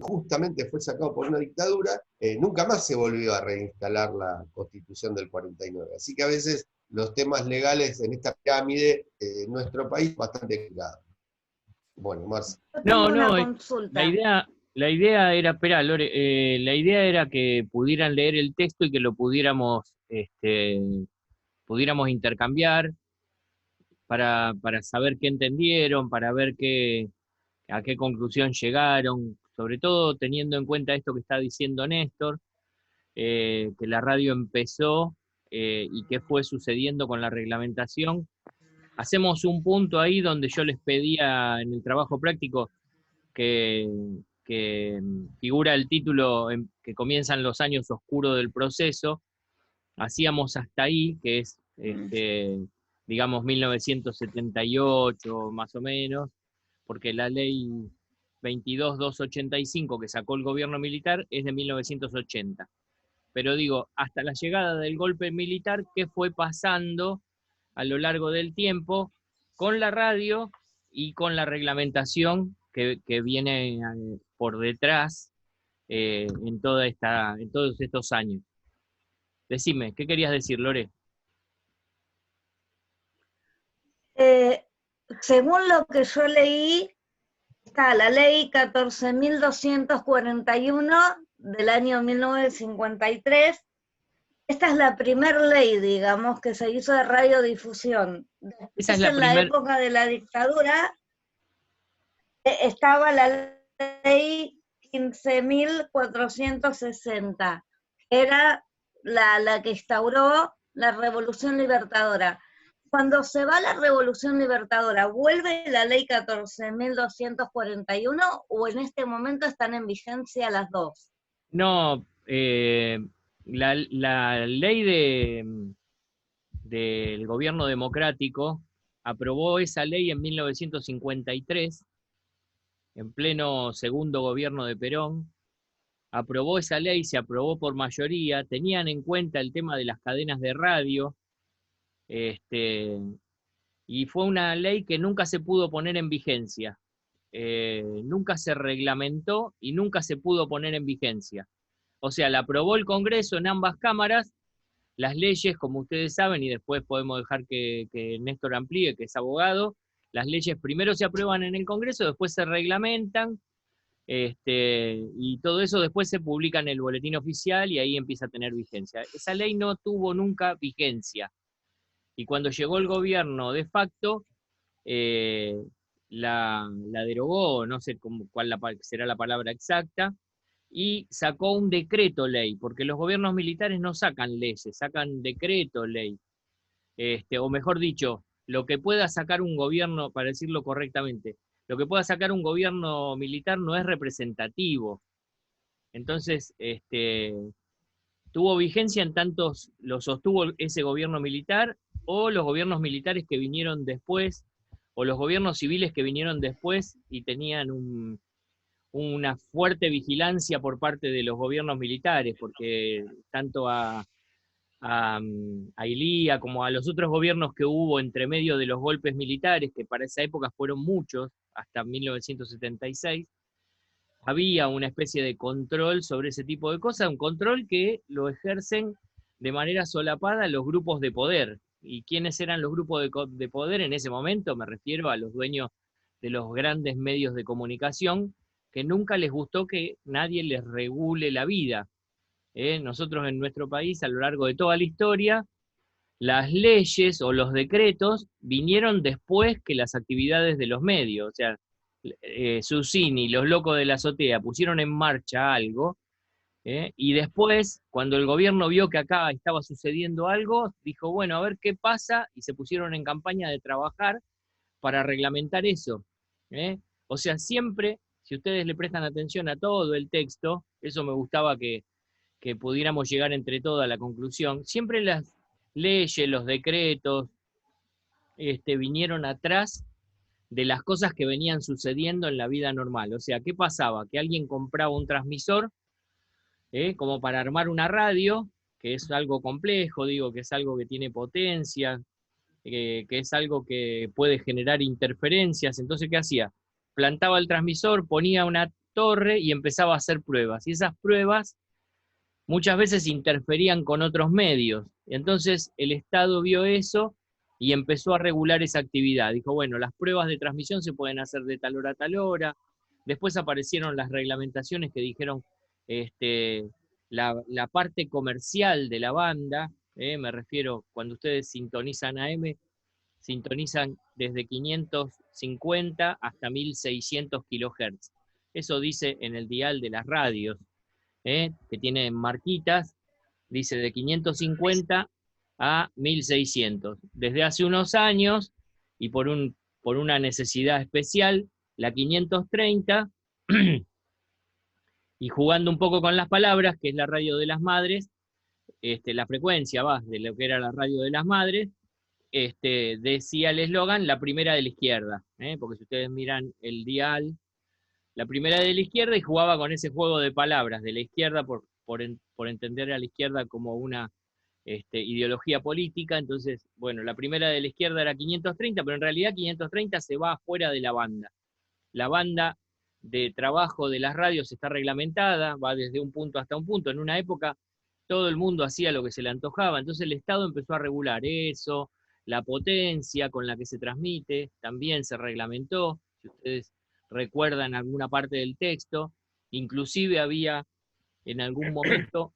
justamente fue sacado por una dictadura, nunca más se volvió a reinstalar la Constitución del 49. Así que a veces los temas legales en esta pirámide, en nuestro país, bastante complicados. Bueno, Marce. Yo No, tengo no, una la consulta. idea, la idea era, espera, Lore, la idea era que pudieran leer el texto y que lo pudiéramos intercambiar para saber qué entendieron, para ver a qué conclusión llegaron, sobre todo teniendo en cuenta esto que está diciendo Néstor, que la radio empezó y qué fue sucediendo con la reglamentación. Hacemos un punto ahí donde yo les pedía en el trabajo práctico que, que figura el título que comienzan los años oscuros del proceso. Hacíamos hasta ahí, que es, digamos, 1978 más o menos, porque la ley 22.285 que sacó el gobierno militar es de 1980. Pero digo, hasta la llegada del golpe militar, ¿qué fue pasando a lo largo del tiempo con la radio y con la reglamentación que viene por detrás en todos estos años? Decime, ¿qué querías decir, Lore? Según lo que yo leí, está la ley 14.241 del año 1953. Esta es la primera ley, digamos, que se hizo de radiodifusión. Esa es Después, en la época de la dictadura, estaba la ley 15.460, que era la que instauró la Revolución Libertadora. Cuando se va la Revolución Libertadora, ¿vuelve la ley 14.241 o en este momento están en vigencia las dos? No, la ley del gobierno democrático aprobó esa ley en 1953, en pleno segundo gobierno de Perón. Aprobó esa ley, se aprobó por mayoría, tenían en cuenta el tema de las cadenas de radio, y fue una ley que nunca se pudo poner en vigencia. Nunca se reglamentó y nunca se pudo poner en vigencia. O sea, la aprobó el Congreso en ambas cámaras, las leyes, como ustedes saben, y después podemos dejar que Néstor amplíe, que es abogado, las leyes primero se aprueban en el Congreso, después se reglamentan, y todo eso después se publica en el boletín oficial y ahí empieza a tener vigencia. Esa ley no tuvo nunca vigencia. Y cuando llegó el gobierno de facto, eh, la derogó, no sé cuál será la palabra exacta, y sacó un decreto ley, porque los gobiernos militares no sacan leyes, sacan decreto ley. O mejor dicho, lo que pueda sacar un gobierno, para decirlo correctamente, lo que pueda sacar un gobierno militar no es representativo. Entonces, tuvo vigencia en tantos lo sostuvo ese gobierno militar o los gobiernos militares que vinieron después, o los gobiernos civiles que vinieron después y tenían una fuerte vigilancia por parte de los gobiernos militares, porque tanto a Ilía como a los otros gobiernos que hubo entre medio de los golpes militares, que para esa época fueron muchos, hasta 1976, había una especie de control sobre ese tipo de cosas, un control que lo ejercen de manera solapada los grupos de poder. ¿Y quiénes eran los grupos de poder en ese momento? Me refiero a los dueños de los grandes medios de comunicación, que nunca les gustó que nadie les regule la vida. Nosotros en nuestro país, a lo largo de toda la historia, las leyes o los decretos vinieron después que las actividades de los medios. O sea, Susini, los locos de la azotea, pusieron en marcha algo, y después, cuando el gobierno vio que acá estaba sucediendo algo, dijo, bueno, a ver qué pasa, y se pusieron en campaña de trabajar para reglamentar eso. O sea, siempre, si ustedes le prestan atención a todo el texto, eso me gustaba que pudiéramos llegar entre todos a la conclusión, siempre las leyes, los decretos, vinieron atrás de las cosas que venían sucediendo en la vida normal. O sea, ¿qué pasaba? Que alguien compraba un transmisor, como para armar una radio, que es algo complejo, digo, que es algo que tiene potencia, que es algo que puede generar interferencias. Entonces, ¿qué hacía? Plantaba el transmisor, ponía torre y empezaba a hacer pruebas. Y esas pruebas muchas veces interferían con otros medios. Entonces el Estado vio eso y empezó a regular esa actividad. Dijo, bueno, las pruebas de transmisión se pueden hacer de tal hora a tal hora. Después aparecieron las reglamentaciones que dijeron la parte comercial de la banda, me refiero, cuando ustedes sintonizan AM, sintonizan desde 550 hasta 1600 kHz. Eso dice en el dial de las radios, que tiene marquitas, dice de 550 a 1600. Desde hace unos años, y por una necesidad especial, la 530, y jugando un poco con las palabras, que es la radio de las madres, la frecuencia va de lo que era la radio de las madres, decía el eslogan, la primera de la izquierda, porque si ustedes miran el dial, la primera de la izquierda, y jugaba con ese juego de palabras, de la izquierda, por entender a la izquierda como una ideología política. Entonces, bueno, la primera de la izquierda era 530, pero en realidad 530 se va afuera de la banda. La banda de trabajo de las radios está reglamentada, va desde un punto hasta un punto. En una época todo el mundo hacía lo que se le antojaba, entonces el Estado empezó a regular eso, la potencia con la que se transmite también se reglamentó, si ustedes recuerdan alguna parte del texto, inclusive había en algún momento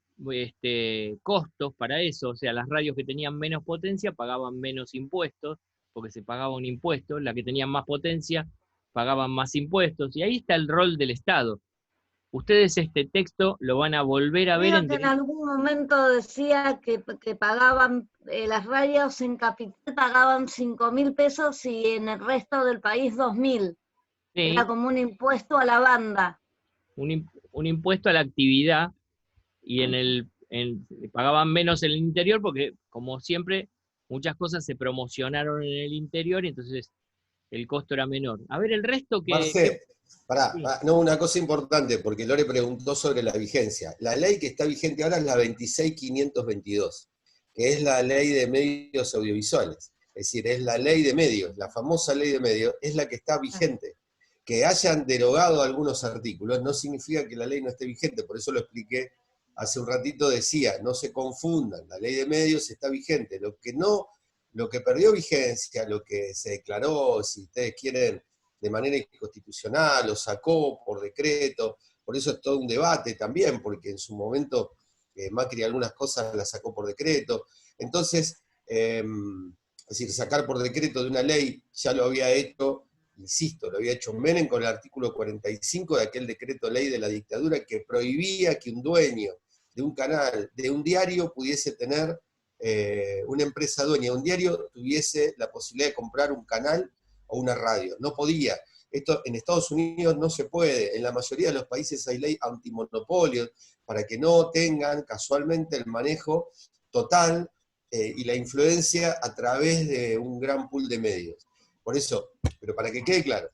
costos para eso, o sea, las radios que tenían menos potencia pagaban menos impuestos, porque se pagaba un impuesto, las que tenían más potencia pagaban más impuestos, y ahí está el rol del Estado. Ustedes este texto lo van a volver a ver Creo que en algún momento decía que pagaban, las radios en Capital pagaban 5.000 pesos y en el resto del país 2.000. Sí, era como un impuesto a la banda. un impuesto a la actividad, y pagaban menos en el interior porque, como siempre, muchas cosas se promocionaron en el interior y entonces el costo era menor. A ver, el resto que... Marce, pará, Sí. no, una cosa importante, porque Lore preguntó sobre la vigencia. La ley que está vigente ahora es la 26.522, que es la ley de medios audiovisuales. Es decir, es la ley de medios, la famosa ley de medios, es la que está vigente. Que hayan derogado algunos artículos no significa que la ley no esté vigente, por eso lo expliqué hace un ratito, decía, no se confundan, la ley de medios está vigente. Lo que perdió vigencia, lo que se declaró, si ustedes quieren, de manera inconstitucional, lo sacó por decreto, por eso es todo un debate también, porque en su momento Macri algunas cosas las sacó por decreto. Entonces, es decir, sacar por decreto de una ley ya lo había hecho, insisto, lo había hecho Menem con el artículo 45 de aquel decreto ley de la dictadura que prohibía que un dueño de un canal, de un diario, pudiese tener, una empresa dueña de un diario, tuviese la posibilidad de comprar un canal o una radio. No podía. Esto en Estados Unidos no se puede. En la mayoría de los países hay ley antimonopolio para que no tengan casualmente el manejo total y la influencia a través de un gran pool de medios. Por eso, pero para que quede claro,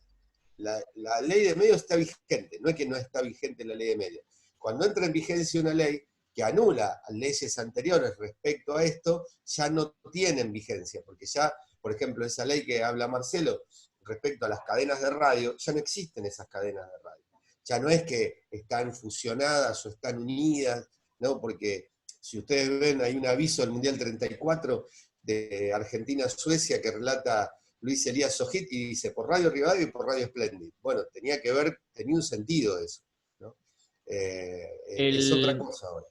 la ley de medios está vigente, no es que no está vigente la ley de medios. Cuando entra en vigencia una ley que anula leyes anteriores respecto a esto, ya no tienen vigencia, porque ya, por ejemplo, esa ley que habla Marcelo respecto a las cadenas de radio, ya no existen esas cadenas de radio. Ya no es que están fusionadas o están unidas, ¿no? Porque si ustedes ven, hay un aviso del Mundial 34 de Argentina-Suecia que relata Luis Elías Ojit y dice por Radio Rivadavia y por Radio Splendid. Bueno, tenía un sentido eso, ¿no? Es otra cosa ahora.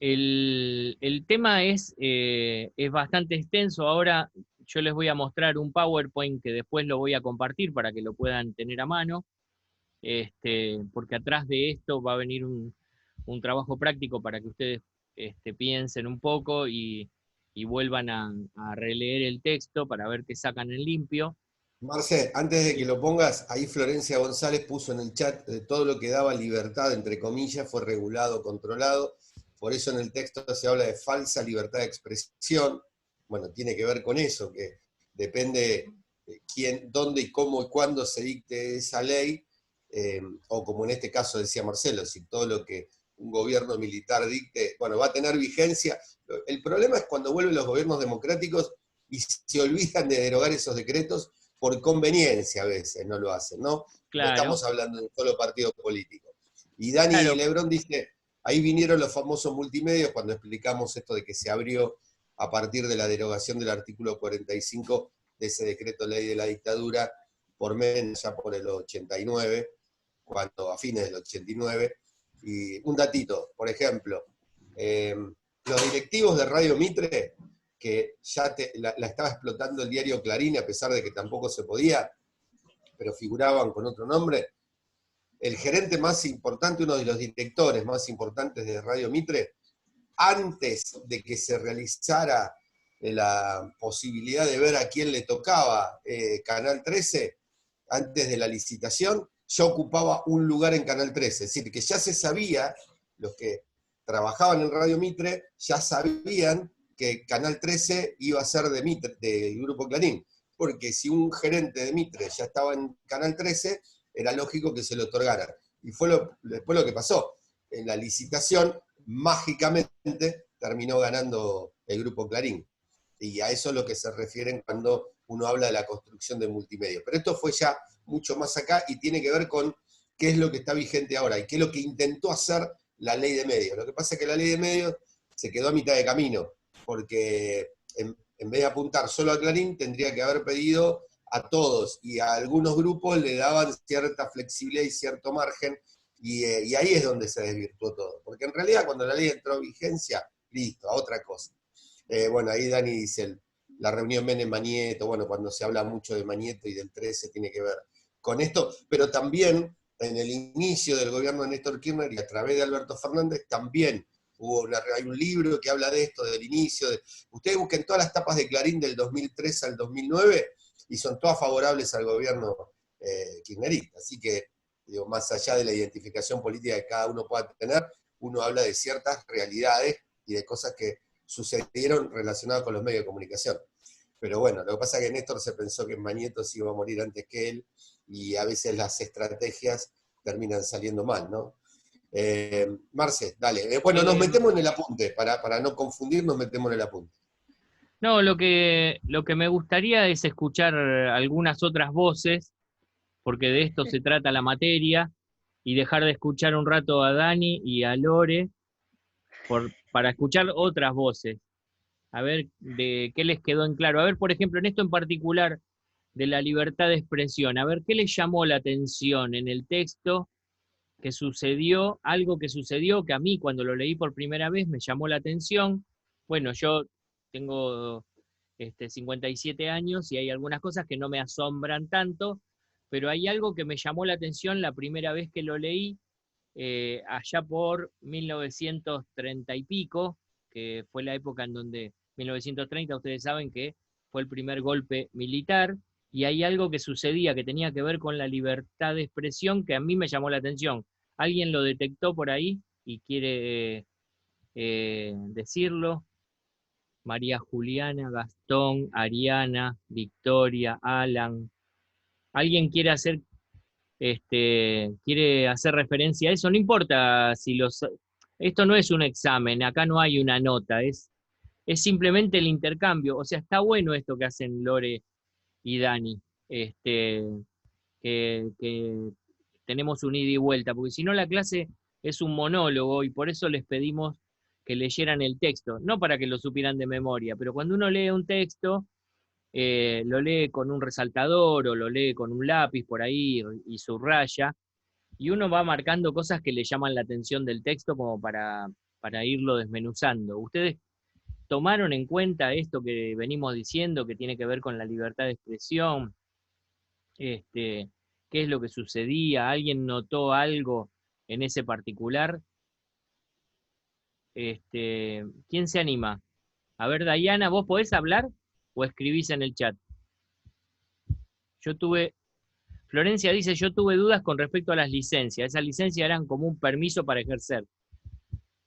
El tema es bastante extenso. Ahora yo les voy a mostrar un PowerPoint que después lo voy a compartir para que lo puedan tener a mano, porque atrás de esto va a venir un trabajo práctico para que ustedes piensen un poco y vuelvan a releer el texto para ver qué sacan en limpio. Marce, antes de que lo pongas, ahí Florencia González puso en el chat todo lo que daba libertad, entre comillas, fue regulado, controlado. Por eso en el texto se habla de falsa libertad de expresión. Bueno, tiene que ver con eso, que depende quién, dónde y cómo y cuándo se dicte esa ley, o como en este caso decía Marcelo, si todo lo que un gobierno militar dicte, bueno, va a tener vigencia. El problema es cuando vuelven los gobiernos democráticos y se olvidan de derogar esos decretos, por conveniencia a veces no lo hacen, ¿no? No Claro, estamos hablando de un solo partido político. Y Dani claro, Lebrón dice, ahí vinieron los famosos multimedios cuando explicamos esto de que se abrió a partir de la derogación del artículo 45 de ese decreto ley de la dictadura, por menos ya por el 89, cuando a fines del 89. Y un datito, por ejemplo, los directivos de Radio Mitre, que ya la estaba explotando el diario Clarín, a pesar de que tampoco se podía, pero figuraban con otro nombre, el gerente más importante, uno de los directores más importantes de Radio Mitre, antes de que se realizara la posibilidad de ver a quién le tocaba Canal 13, antes de la licitación, ya ocupaba un lugar en Canal 13. Es decir, que ya se sabía, los que trabajaban en Radio Mitre, ya sabían que Canal 13 iba a ser de Mitre, del Grupo Clarín. Porque si un gerente de Mitre ya estaba en Canal 13, era lógico que se le otorgara. Y fue después lo que pasó. En la licitación, mágicamente, terminó ganando el Grupo Clarín. Y a eso es lo que se refieren cuando uno habla de la construcción de multimedia. Pero esto fue ya mucho más acá y tiene que ver con qué es lo que está vigente ahora y qué es lo que intentó hacer la ley de medios. Lo que pasa es que la ley de medios se quedó a mitad de camino, porque en vez de apuntar solo a Clarín, tendría que haber pedido a todos, y a algunos grupos le daban cierta flexibilidad y cierto margen, y ahí es donde se desvirtuó todo. Porque en realidad cuando la ley entró en vigencia, listo, a otra cosa. Bueno, ahí Dani dice, la reunión Menem-Manieto, bueno, cuando se habla mucho de Manieto y del 13 tiene que ver con esto, pero también en el inicio del gobierno de Néstor Kirchner y a través de Alberto Fernández también hay un libro que habla de esto, del inicio. Ustedes busquen todas las tapas de Clarín del 2003 al 2009 y son todas favorables al gobierno kirchnerista. Así que, digo, más allá de la identificación política que cada uno pueda tener, uno habla de ciertas realidades y de cosas que sucedieron relacionadas con los medios de comunicación. Pero bueno, lo que pasa es que Néstor se pensó que Manieto se iba a morir antes que él, y a veces las estrategias terminan saliendo mal, ¿no? Marce, dale. Bueno, nos metemos en el apunte, para no confundir, nos metemos en el apunte. no, lo que me gustaría es escuchar algunas otras voces, porque de esto se trata la materia, y dejar de escuchar un rato a Dani y a Lore para escuchar otras voces, a ver de qué les quedó en claro. A ver, por ejemplo, en esto en particular de la libertad de expresión, a ver qué les llamó la atención en el texto que sucedió, algo que sucedió que a mí cuando lo leí por primera vez me llamó la atención. Bueno, yo tengo 57 años y hay algunas cosas que no me asombran tanto, pero hay algo que me llamó la atención la primera vez que lo leí, allá por 1930 y pico, que fue la época en donde, 1930, ustedes saben que fue el primer golpe militar, y hay algo que sucedía que tenía que ver con la libertad de expresión que a mí me llamó la atención. ¿Alguien lo detectó por ahí y quiere decirlo? María Juliana, Gastón, Ariana, Victoria, Alan. ¿Alguien quiere hacer referencia a eso? No importa si esto no es un examen, acá no hay una nota, es simplemente el intercambio. O sea, está bueno esto que hacen Lore y Dani, que tenemos un ida y vuelta, porque si no la clase es un monólogo y por eso les pedimos que leyeran el texto, no para que lo supieran de memoria, pero cuando uno lee un texto, lo lee con un resaltador o lo lee con un lápiz por ahí y subraya, y uno va marcando cosas que le llaman la atención del texto como para irlo desmenuzando. ¿Ustedes tomaron en cuenta esto que venimos diciendo, que tiene que ver con la libertad de expresión? ¿Qué es lo que sucedía? ¿Alguien notó algo en ese particular? ¿Quién se anima? A ver, Dayana, ¿vos podés hablar o escribís en el chat? Florencia dice, yo tuve dudas con respecto a las licencias. Esas licencias eran como un permiso para ejercer.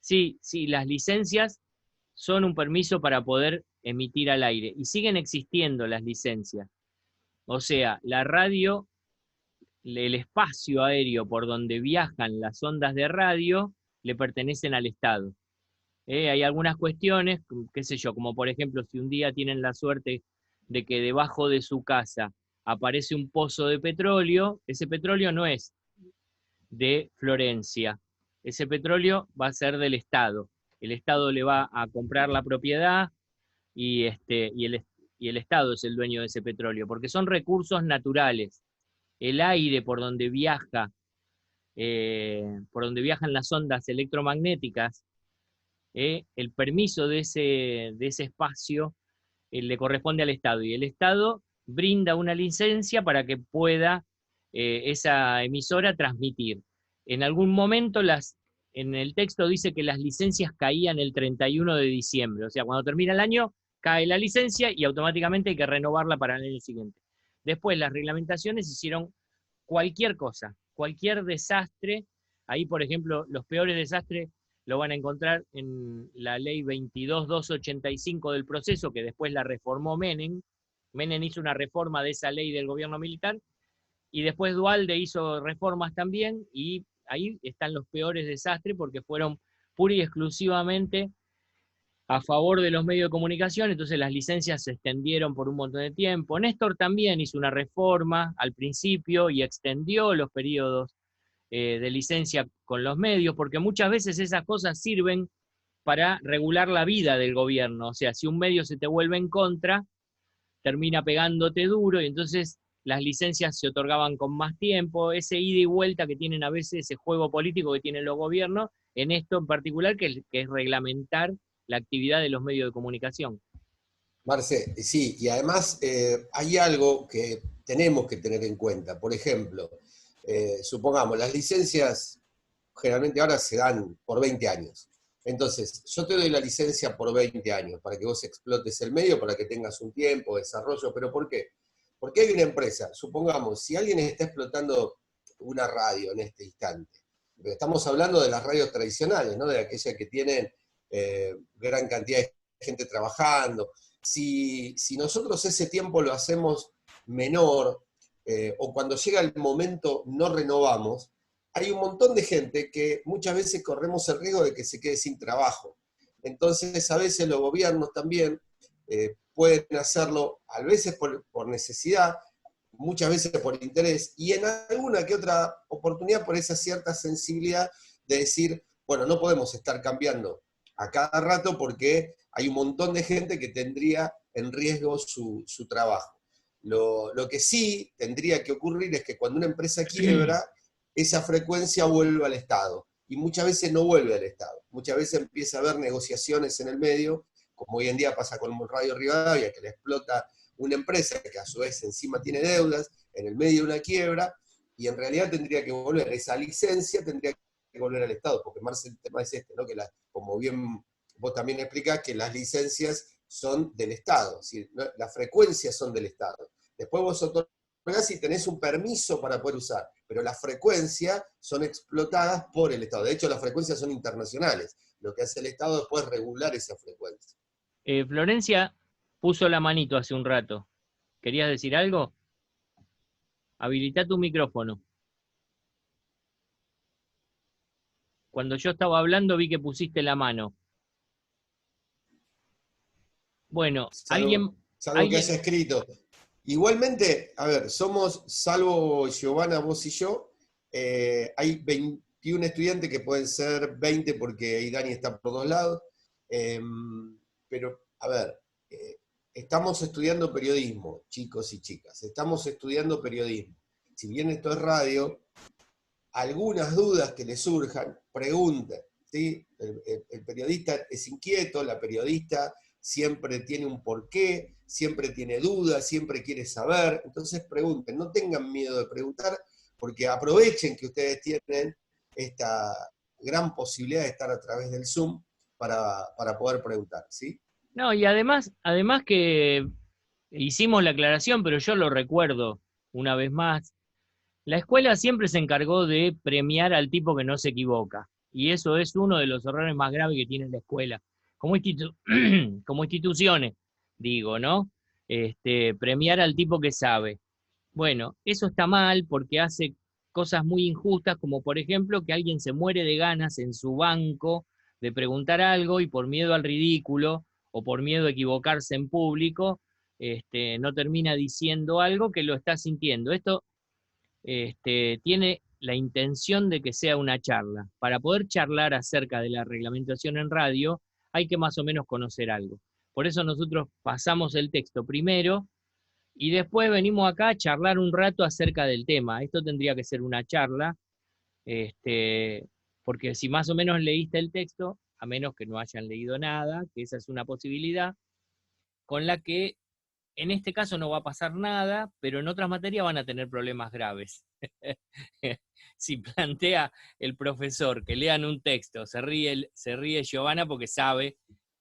Sí, las licencias son un permiso para poder emitir al aire. Y siguen existiendo las licencias. O sea, la radio, el espacio aéreo por donde viajan las ondas de radio, le pertenecen al Estado. Hay algunas cuestiones, qué sé yo, como por ejemplo, si un día tienen la suerte de que debajo de su casa aparece un pozo de petróleo. Ese petróleo no es de Florencia, ese petróleo va a ser del Estado. El Estado le va a comprar la propiedad y el Estado es el dueño de ese petróleo, porque son recursos naturales. El aire por donde viajan las ondas electromagnéticas, el permiso de ese espacio le corresponde al Estado, y el Estado brinda una licencia para que pueda esa emisora transmitir. En algún momento en el texto dice que las licencias caían el 31 de diciembre, o sea, cuando termina el año cae la licencia y automáticamente hay que renovarla para el año siguiente. Después las reglamentaciones hicieron cualquier cosa, cualquier desastre. Ahí, por ejemplo, los peores desastres lo van a encontrar en la ley 22.285 del proceso, que después la reformó Menem. Menem hizo una reforma de esa ley del gobierno militar, y después Duhalde hizo reformas también, y ahí están los peores desastres, porque fueron pura y exclusivamente a favor de los medios de comunicación. Entonces las licencias se extendieron por un montón de tiempo. Néstor también hizo una reforma al principio y extendió los periodos de licencia con los medios, porque muchas veces esas cosas sirven para regular la vida del gobierno. O sea, si un medio se te vuelve en contra, termina pegándote duro, y entonces las licencias se otorgaban con más tiempo, ese ida y vuelta que tienen a veces, ese juego político que tienen los gobiernos, en esto en particular, que es reglamentar la actividad de los medios de comunicación. Marce, sí, y además hay algo que tenemos que tener en cuenta. Por ejemplo, supongamos, las licencias generalmente ahora se dan por 20 años. Entonces, yo te doy la licencia por 20 años para que vos explotes el medio, para que tengas un tiempo, desarrollo. ¿Pero por qué? Porque hay una empresa, supongamos, si alguien está explotando una radio en este instante, estamos hablando de las radios tradicionales, ¿no? De aquellas que tienen gran cantidad de gente trabajando. Si nosotros ese tiempo lo hacemos menor, o cuando llega el momento no renovamos, hay un montón de gente que muchas veces corremos el riesgo de que se quede sin trabajo. Entonces, a veces los gobiernos también pueden hacerlo, a veces por necesidad, muchas veces por interés, y en alguna que otra oportunidad por esa cierta sensibilidad de decir, bueno, no podemos estar cambiando a cada rato porque hay un montón de gente que tendría en riesgo su trabajo. Lo que sí tendría que ocurrir es que cuando una empresa quiebra, esa frecuencia vuelve al Estado. Y muchas veces no vuelve al Estado. Muchas veces empieza a haber negociaciones en el medio, como hoy en día pasa con Radio Rivadavia, que le explota una empresa que a su vez encima tiene deudas, en el medio de una quiebra, y en realidad tendría que volver, esa licencia tendría que volver al Estado, porque más el tema es este, ¿no? Que como bien vos también explicás, que las licencias son del Estado, ¿sí? Las frecuencias son del Estado. Después vos otorgás y tenés un permiso para poder usar, pero las frecuencias son explotadas por el Estado. De hecho, las frecuencias son internacionales. Lo que hace el Estado después es regular esa frecuencia. Florencia puso la manito hace un rato. ¿Querías decir algo? Habilita tu micrófono. Cuando yo estaba hablando vi que pusiste la mano. Bueno, salvo que haya escrito. Igualmente, a ver, somos, salvo Giovanna, vos y yo, hay 21 estudiantes que pueden ser 20 porque ahí Dani está por dos lados, pero, a ver, estamos estudiando periodismo, chicos y chicas, estamos estudiando periodismo. Si bien esto es radio, algunas dudas que le surjan, pregunten, ¿sí? El periodista es inquieto, la periodista siempre tiene un porqué, siempre tiene dudas, siempre quiere saber, entonces pregunten, no tengan miedo de preguntar, porque aprovechen que ustedes tienen esta gran posibilidad de estar a través del Zoom para poder preguntar, ¿sí? No, y además que hicimos la aclaración, pero yo lo recuerdo una vez más, la escuela siempre se encargó de premiar al tipo que no se equivoca, y eso es uno de los errores más graves que tiene la escuela, como instituciones, digo, ¿no? Premiar al tipo que sabe. Bueno, eso está mal porque hace cosas muy injustas, como por ejemplo que alguien se muere de ganas en su banco de preguntar algo y por miedo al ridículo o por miedo a equivocarse en público, no termina diciendo algo que lo está sintiendo. Esto tiene la intención de que sea una charla. Para poder charlar acerca de la reglamentación en radio, hay que más o menos conocer algo. Por eso nosotros pasamos el texto primero y después venimos acá a charlar un rato acerca del tema. Esto tendría que ser una charla, porque si más o menos leíste el texto, a menos que no hayan leído nada, que esa es una posibilidad, con la que en este caso no va a pasar nada, pero en otras materias van a tener problemas graves. Si plantea el profesor que lean un texto, se ríe Giovanna porque sabe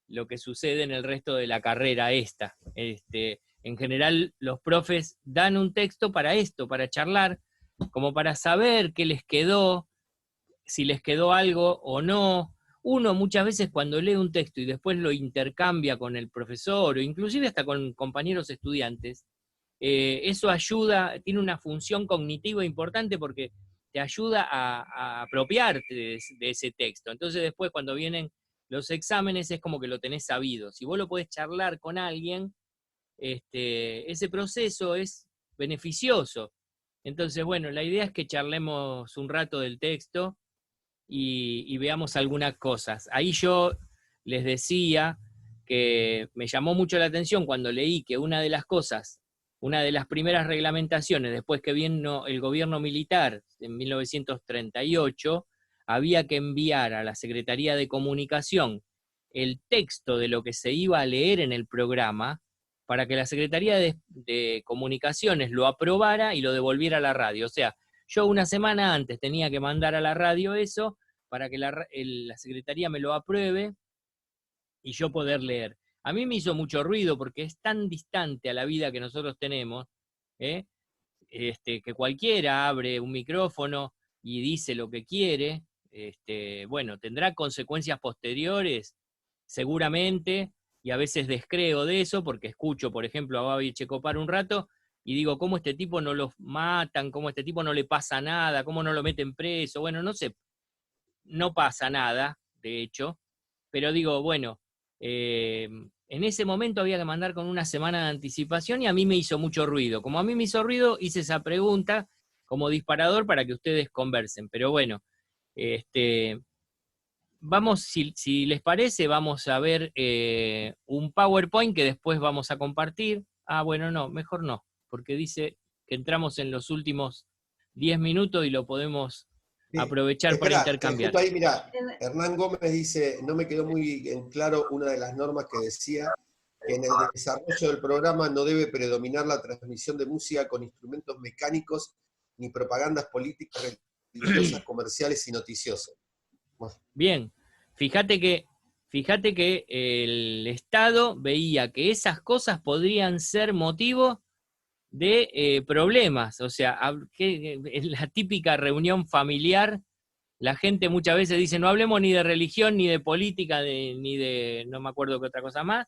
lo que sucede en el resto de la carrera esta. En general, los profes dan un texto para esto, para charlar, como para saber qué les quedó, si les quedó algo o no. Uno muchas veces cuando lee un texto y después lo intercambia con el profesor o inclusive hasta con compañeros estudiantes, eso ayuda, tiene una función cognitiva importante porque te ayuda a apropiarte de ese texto. Entonces después cuando vienen los exámenes es como que lo tenés sabido. Si vos lo podés charlar con alguien, ese proceso es beneficioso. Entonces, bueno, la idea es que charlemos un rato del texto y veamos algunas cosas. Ahí yo les decía que me llamó mucho la atención cuando leí que una de las primeras reglamentaciones, después que vino el gobierno militar en 1938, había que enviar a la Secretaría de Comunicación el texto de lo que se iba a leer en el programa para que la Secretaría de Comunicaciones lo aprobara y lo devolviera a la radio. O sea, yo una semana antes tenía que mandar a la radio eso para que la Secretaría me lo apruebe y yo poder leer. A mí me hizo mucho ruido porque es tan distante a la vida que nosotros tenemos, que cualquiera abre un micrófono y dice lo que quiere. Bueno, tendrá consecuencias posteriores, seguramente, y a veces descreo de eso porque escucho, por ejemplo, a Babi Checopar un rato y digo, ¿cómo este tipo no lo matan? ¿Cómo este tipo no le pasa nada? ¿Cómo no lo meten preso? Bueno, no sé, no pasa nada, de hecho, pero digo, bueno, en ese momento había que mandar con una semana de anticipación y a mí me hizo mucho ruido. Como a mí me hizo ruido, hice esa pregunta como disparador para que ustedes conversen. Pero bueno, vamos, si les parece, vamos a ver un PowerPoint que después vamos a compartir. Ah, bueno, no, mejor no, porque dice que entramos en los últimos 10 minutos y lo podemos aprovechar para intercambiar. Justo ahí, mirá, Hernán Gómez dice, no me quedó muy en claro una de las normas que decía que en el desarrollo del programa no debe predominar la transmisión de música con instrumentos mecánicos ni propagandas políticas, religiosas, comerciales y noticiosas. Bueno. Bien, fíjate que el Estado veía que esas cosas podrían ser motivo de problemas, o sea, en la típica reunión familiar, la gente muchas veces dice, no hablemos ni de religión, ni de política, ni de, no me acuerdo qué otra cosa más,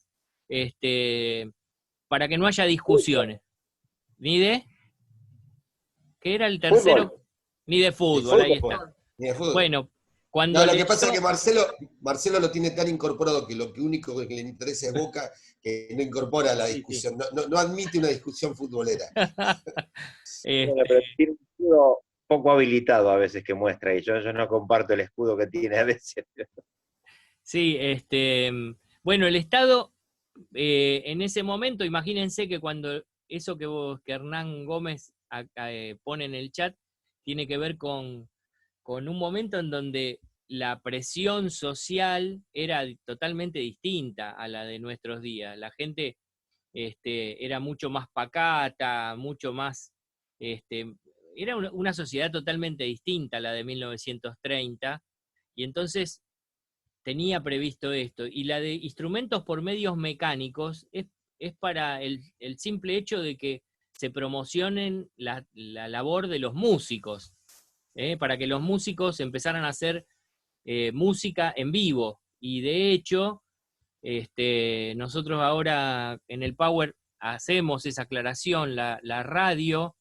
para que no haya discusiones, ni de, ¿qué era el tercero? Fútbol. Ni de fútbol, ahí está. Ni de fútbol. Bueno, cuando no, lo que pasa es que Marcelo lo tiene tan incorporado que lo único que le interesa es Boca, que no incorpora la discusión, sí. No admite una discusión futbolera. Bueno, pero tiene un escudo poco habilitado a veces que muestra, y yo no comparto el escudo que tiene a veces. Sí, bueno, el Estado, en ese momento, imagínense que cuando eso que Hernán Gómez pone en el chat, tiene que ver con un momento en donde la presión social era totalmente distinta a la de nuestros días. La gente era mucho más pacata, mucho más... era una sociedad totalmente distinta a la de 1930, y entonces tenía previsto esto. Y la de instrumentos por medios mecánicos es para el simple hecho de que se promocionen la labor de los músicos. Para que los músicos empezaran a hacer música en vivo. Y de hecho, nosotros ahora en el Power hacemos esa aclaración. La radio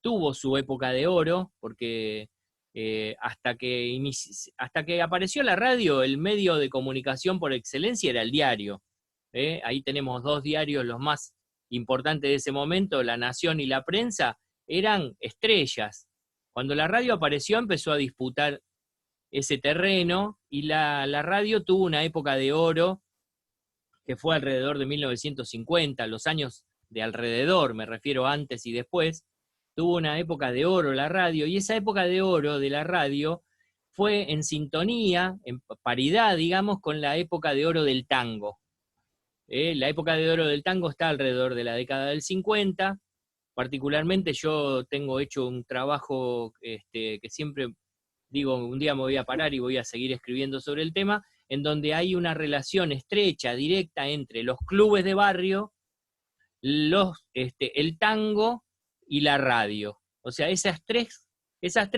tuvo su época de oro, porque hasta que apareció la radio, el medio de comunicación por excelencia era el diario. Ahí tenemos 2 diarios los más importante de ese momento, La Nación y la prensa, eran estrellas. Cuando la radio apareció empezó a disputar ese terreno y la radio tuvo una época de oro que fue alrededor de 1950, los años de alrededor, me refiero antes y después, tuvo una época de oro la radio, y esa época de oro de la radio fue en sintonía, en paridad, digamos, con la época de oro del tango. La época de oro del tango está alrededor de la década del 50, particularmente yo tengo hecho un trabajo que siempre digo, un día me voy a parar y voy a seguir escribiendo sobre el tema, en donde hay una relación estrecha, directa entre los clubes de barrio, el tango y la radio. O sea, esas tres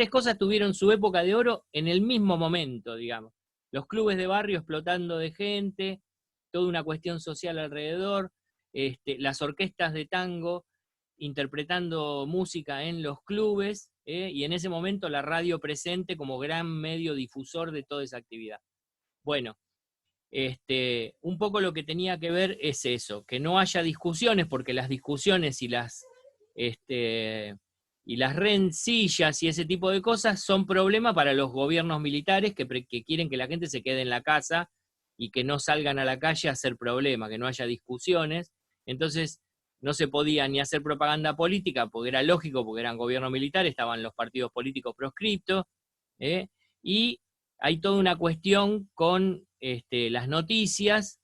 cosas tuvieron su época de oro en el mismo momento, digamos. Los clubes de barrio explotando de gente, toda una cuestión social alrededor, las orquestas de tango interpretando música en los clubes, y en ese momento la radio presente como gran medio difusor de toda esa actividad. Bueno, un poco lo que tenía que ver es eso, que no haya discusiones, porque las discusiones y las rencillas y ese tipo de cosas son problema para los gobiernos militares que quieren que la gente se quede en la casa y que no salgan a la calle a hacer problema, que no haya discusiones. Entonces no se podía ni hacer propaganda política, porque era lógico, porque eran gobiernos militares, estaban los partidos políticos proscriptos, y hay toda una cuestión con las noticias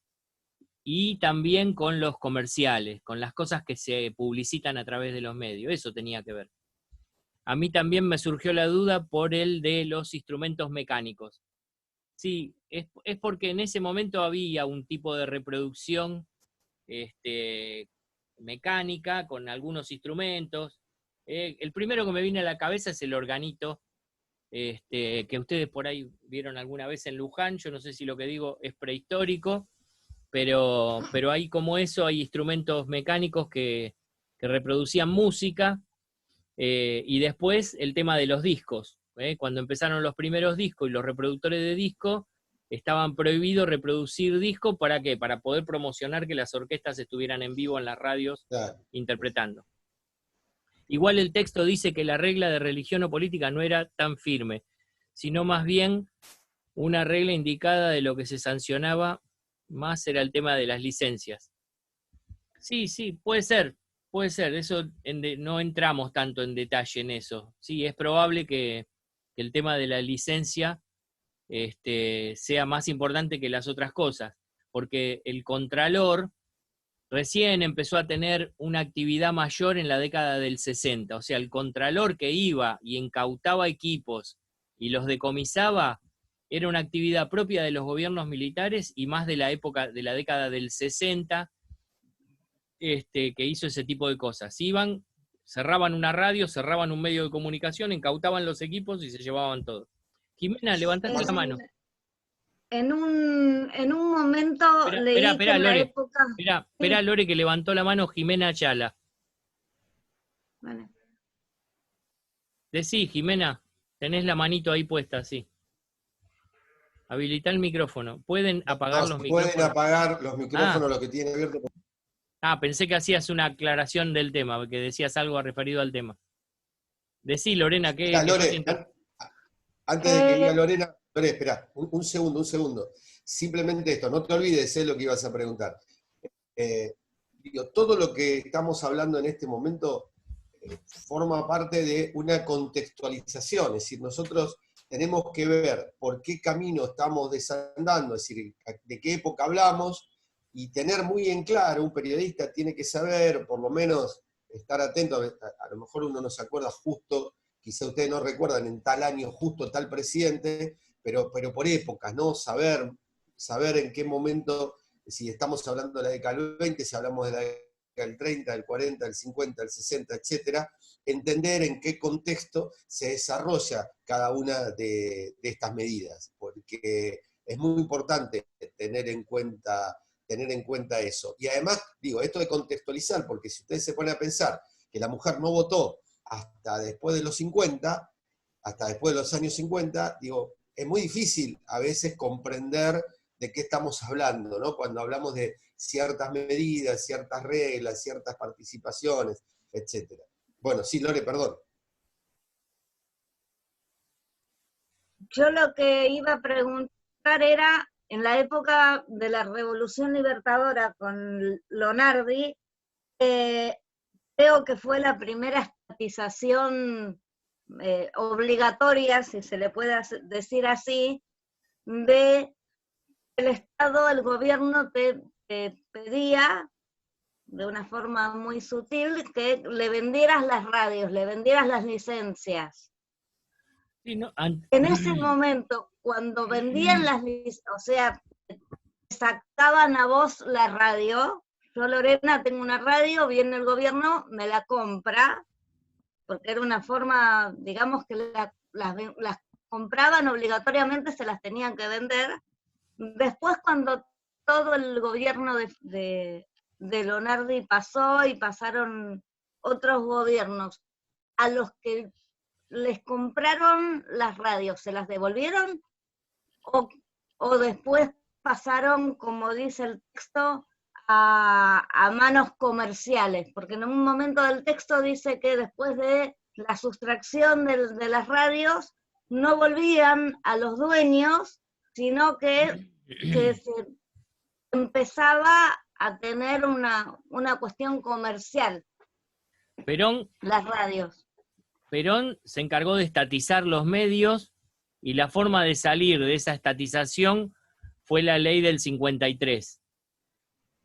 y también con los comerciales, con las cosas que se publicitan a través de los medios. Eso tenía que ver. A mí también me surgió la duda por el de los instrumentos mecánicos. Sí, es porque en ese momento había un tipo de reproducción mecánica con algunos instrumentos. El primero que me viene a la cabeza es el organito, que ustedes por ahí vieron alguna vez en Luján. Yo no sé si lo que digo es prehistórico, pero hay como eso, hay instrumentos mecánicos que reproducían música, y después el tema de los discos. Cuando empezaron los primeros discos y los reproductores de disco, estaban prohibidos reproducir discos, ¿para qué? Para poder promocionar que las orquestas estuvieran en vivo en las radios, claro, interpretando. Igual el texto dice que la regla de religión o política no era tan firme, sino más bien una regla indicada de lo que se sancionaba más era el tema de las licencias. Sí, puede ser, eso no entramos tanto en detalle en eso. Sí, es probable que el tema de la licencia sea más importante que las otras cosas, porque el Contralor recién empezó a tener una actividad mayor en la década del 60, o sea, el Contralor que iba y incautaba equipos y los decomisaba, era una actividad propia de los gobiernos militares y más de la época, de la década del 60, que hizo ese tipo de cosas. Iban, cerraban una radio, cerraban un medio de comunicación, incautaban los equipos y se llevaban todo. Jimena, levantaste la mano. En un momento leí que en la época... Espera, Lore, que levantó la mano Jimena Ayala. Vale. Decí, Jimena, tenés la manito ahí puesta, sí. Habilita el micrófono. ¿Pueden apagar los micrófonos? Pueden apagar los micrófonos, los que tienen abierto. Pensé que hacías una aclaración del tema, que decías algo referido al tema. Decí, Lorena, ¿qué? Lore, antes de que diga Lorena, Lore, espera, un segundo. Simplemente esto, no te olvides lo que ibas a preguntar. Todo lo que estamos hablando en este momento forma parte de una contextualización, es decir, nosotros tenemos que ver por qué camino estamos desandando, es decir, de qué época hablamos, y tener muy en claro, un periodista tiene que saber, por lo menos estar atento, a lo mejor uno no se acuerda justo, quizá ustedes no recuerdan en tal año justo tal presidente, pero por épocas, ¿no? Saber en qué momento, si estamos hablando de la década del 20, si hablamos de la década del 30, del 40, del 50, del 60, etcétera, entender en qué contexto se desarrolla cada una de estas medidas, porque es muy importante tener en cuenta eso. Y además, esto de contextualizar, porque si ustedes se ponen a pensar que la mujer no votó hasta después de los 50, hasta después de los años 50, es muy difícil a veces comprender de qué estamos hablando, ¿no? Cuando hablamos de ciertas medidas, ciertas reglas, ciertas participaciones, etc. Bueno, sí, Lore, perdón. Yo lo que iba a preguntar era, en la época de la Revolución Libertadora con Lonardi, creo que fue la primera estatización obligatoria, si se le puede decir así, de el Estado, el gobierno te pedía de una forma muy sutil que le vendieras las radios, le vendieras las licencias. Sí, no, En ese momento, cuando vendían las licencias, o sea, sacaban a vos la radio, yo, Lorena, tengo una radio, viene el gobierno, me la compra, porque era una forma, digamos que las compraban obligatoriamente, se las tenían que vender. Después, cuando todo el gobierno de Lonardi pasó y pasaron otros gobiernos, a los que les compraron las radios, ¿se las devolvieron? ¿O después pasaron, como dice el texto, a manos comerciales? Porque en un momento del texto dice que después de la sustracción de las radios, no volvían a los dueños, sino que se empezaba a tener una cuestión comercial, las radios. Perón se encargó de estatizar los medios y la forma de salir de esa estatización fue la ley del 53.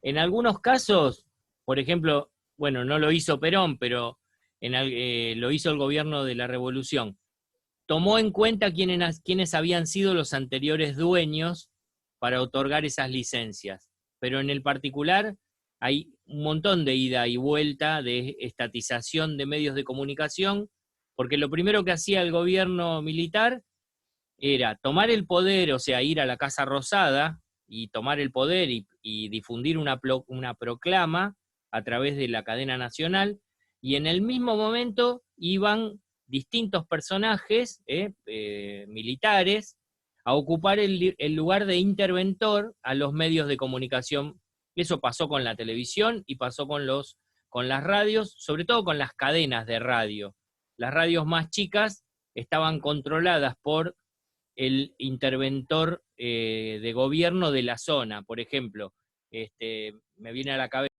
En algunos casos, por ejemplo, bueno, no lo hizo Perón, pero lo hizo el gobierno de la Revolución, tomó en cuenta quiénes habían sido los anteriores dueños para otorgar esas licencias. Pero en el particular hay un montón de ida y vuelta de estatización de medios de comunicación, porque lo primero que hacía el gobierno militar era tomar el poder, o sea, ir a la Casa Rosada y tomar el poder y difundir una proclama a través de la cadena nacional, y en el mismo momento iban distintos personajes militares a ocupar el lugar de interventor a los medios de comunicación. Eso pasó con la televisión y pasó con las radios, sobre todo con las cadenas de radio. Las radios más chicas estaban controladas por el interventor de gobierno de la zona. Por ejemplo, me viene a la cabeza